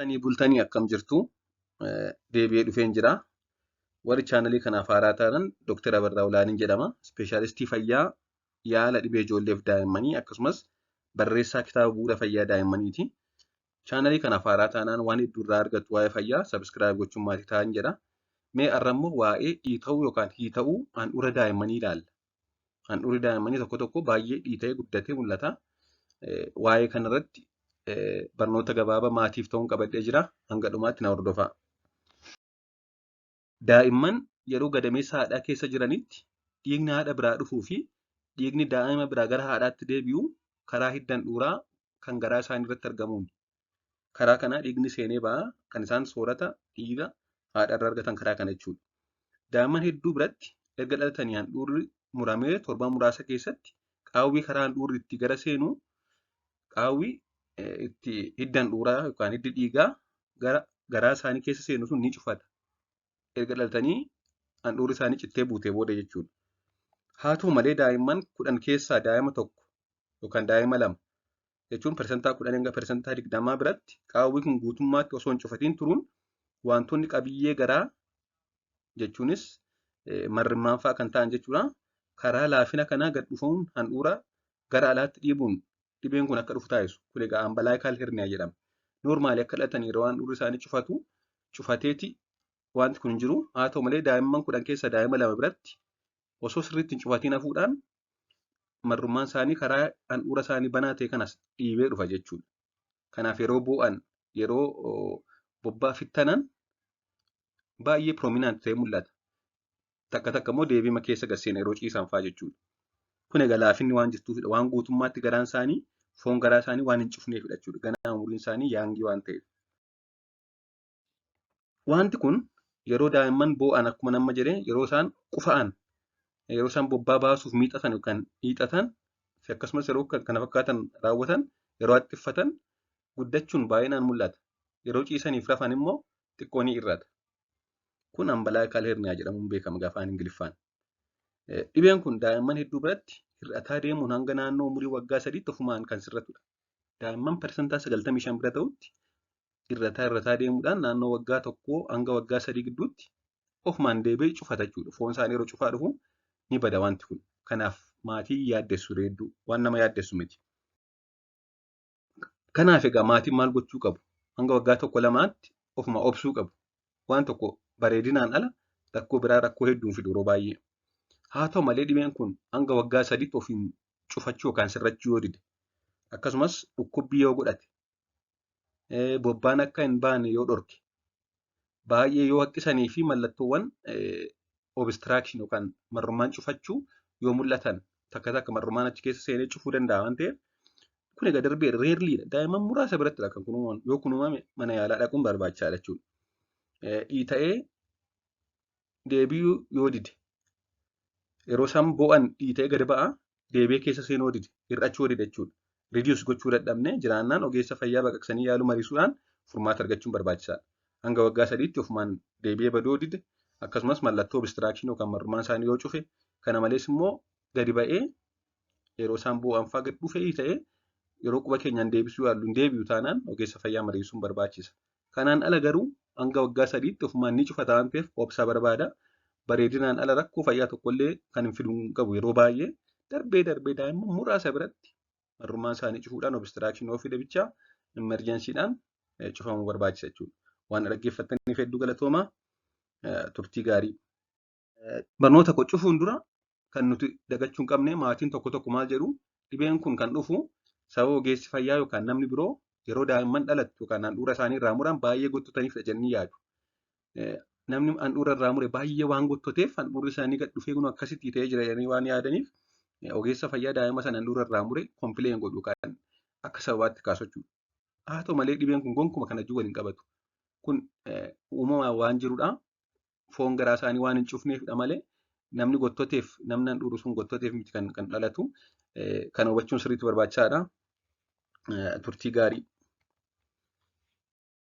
Tanii bultanii akkam jirtu deebi'ee dhufeen jira. Warri chaanalii kanaaf haaraa ta'an Dr. Abarraa Olaaniin jedhama. Ispeeshaalistii fayyaa yaala dhibee ijoolleef daa'immanii akkasumas barreessaa kitaaba bu'uura fayyaa daa'immaniiti. Chaanalii kanaaf haaraa ta'an waan hedduu irraa argattu waa'ee fayyaa sabiskiraayib gochuun maatii ta'an jedha. Mee har'ammoo waa'ee dhiita'uu yookaan hiita'uu handhuura daa'immanii ilaalla. Handhuurri daa'immanii tokko tokko baay'ee dhiita'ee guddatee mul'ata. Waa'ee kanarratti barnoota gabaabaa maatiif ta'uun qabadhee jira. Hanga dhumaatti na hordofaa. Daa'imman yeroo gadameessa haadhaa keessa jiranitti dhiigni haadha biraa dhufuu fi dhiigni daa'ima biraa gara haadhaatti deebi'u karaa hidda handhuuraa kan garaa isaanii irratti argamuun. Karaa kanaa dhiigni seenee ba'a. Kan isaan soorata dhiiga haadha irraa argatan karaa kana jechuudha. Daa'imman hedduu biratti erga dhalatanii handhuurri muramee torban muraasa keessatti qaawwii karaa handhuurri itti gara seenu qaawwii itti hidda handhuuraa yookaan hiddi dhiigaa gara garaa isaanii keessa seenu sun ni cufata. Erga dhalatanii handhuurri isaanii cittee buutee booda jechuudha. Haa ta'u malee daa'imman 10 keessaa daa'ima tokko yookaan daa'ima 2 jechuun persentaa 10 hanga persentaa 20 biratti qaawwii kun guutummaatti osoo hin cufatiin turuun wantoonni qabiyyee garaa jechuunis marrimmaan fa'aa kan ta'an jechuudha. Karaa laafina kanaa gad dhufuun handhuura gara alaatti dhiibuun dhibeen kun akka dhufu taasisu. Kun egaa ambalaayikaal herniyaa jedhama. Noormaali akka dhalatan yeroo handhuurri isaanii cufateeti wanti kun hin jiru. Haa ta'u malee daa'imman 10 keessaa daa'ima 2 biratti osoo sirriitti hin cufatiin hafuudhaan marrummaan isaanii karaa handhuura isaanii banaa ta'e kanas dhiibee dhufa jechuudha. Kanaaf yeroo boo'an yeroo bobbaa fittanan baay'ee piroominaant ta'ee mul'ata. Takka takka immoo deebima keessa gasseena yeroo ciisan fa'aa jechuudha. Kun egaa laafinni waan jirtuufidha. Waan guutummaatti garaan isaanii foon garaa isaanii waan hin cufneefidha jechuudha. Ganaa umuriin isaanii yaangii waan ta'eef. Wanti kun yeroo daa'imman boo'an akkuma nama jedhee yeroo isaan qufa'an yeroo isaan bobbaa baasuuf miixatan yookaan hiixatan akkasumas yeroo kana fakkaatan raawwatan yeroo haxxiffatan guddachuun baay'inaan mul'ata. Yeroo ciisaniif rafan immoo xiqqoo ni hir'ata. Kun ambalaayikaal herniyaa jedhamuun beekama afaan Ingiliffaan. Dhibeen kun daa'imman hedduu biratti hir'ataa deemuun hanga naannoo umurii waggaa 3tti ofumaan kan sirratudha. Daa'imman persentaa 95 bira ta'utti hir'ataa deemuudhaan naannoo waggaa 1 hanga waggaa 3 gidduutti ofumaan deebi'ee cufata jechuudha. Foon isaanii yeroo cufaa dhufu ni bada wanti kun. Kanaaf maatii yaaddessu hedduu waan nama yaaddessu miti. Kanaaf egaa maatiin maal gochuu qabu? Hanga waggaa 1-2tti ofuma obsuu qabu. Waan tokko bareedinaan ala rakkoo biraa rakkoo hedduun fidu yeroo baay'ee. Haa ta'u malee dhibeen kun hanga waggaa 3tti ofiin cufachuu yookaan sirrachuu yoo dide akkasumas dhukkubbii yoo godhate bobbaan akka hin baane yoo dhorke baay'ee yoo haqqisanii fi mallattoowwan obstruction yookaan marrummaan cufachuu yoo mul'atan takka takka marrummaan achi keessa seenee cufuu danda'a waan ta'eef kun egaa darbee reerliidha. Daa'imman muraasa birattidha kan kun yoo uumame mana yaalaa dhaquun barbaachisaadha jechuudha. Dhiita'ee deebi'uu yoo dide yeroo isaan boo'an dhiita'ee gadi ba'a deebi'ee keessa seenuu dide hir'achuu dide jechuudha. Ridius gochuu dadhabne jiraannaan ogeessa fayyaa baqaqsanii yaaluu mariisuudhaan furmaata argachuun barbaachisaadha. Hanga waggaa 3tti ofumaan deebi'ee baduu dide akkasumas mallattoo obstruction yookaan marrummaan isaanii yoo cufe kana malees immoo gadi ba'ee yeroo isaan boo'an fa'aa gadi dhufee ta'ee yeroo quba keenyaan deebisuu yaallu hin deebi'u taanaan ogeessa fayyaa mariisuun barbaachisa. Kanaan ala garuu hanga waggaa 3tti ofumaan ni cufata waan ta'eef obsa barbaada. Bareedinaan ala rakkoo fayyaa tokkollee kan hin fiduu qabu yeroo baay'ee darbee daa'imman muraasa biratti marrummaan isaanii cufuudhaan obstruction yoo fide bichaa emergensiidhaan cufamuu barbaachisa jechuudha. Waan dhaggeeffattaniif hedduu galatoomaa turtii gaarii. Barnoota koo cufuun dura kan nuti dagachuu hin qabne maatiin tokko tokko maal jedhu dhibeen kun kan dhufu sababa ogeessi fayyaa yookaan namni biroo yeroo daa'imman dhalattu yookaan handhuura isaanii irraa muran baay'ee gottotaniif jedhanii yaadu. Namni handhuura irraa mure baay'ee waan gottoteef handhuurri isaanii gad dhufee kun akkasitti ta'ee jira jedhanii waan yaadaniif ogeessa fayyaa daa'ima sana handhuura irraa mure kompileen godhu yookaan akka sababaatti kaasachuu. Haa ta'u malee dhibeen kun gonkumaa kana wajjin waliin qabatu. Kun uumamaan waan jirudha. Foon garaa isaanii waan hin cufneefidha malee namni gottoteef namni handhuurri sun gottoteef miti kan dhalatu. Kana hubachuun sirriitti barbaachisaadha. Turtii gaarii.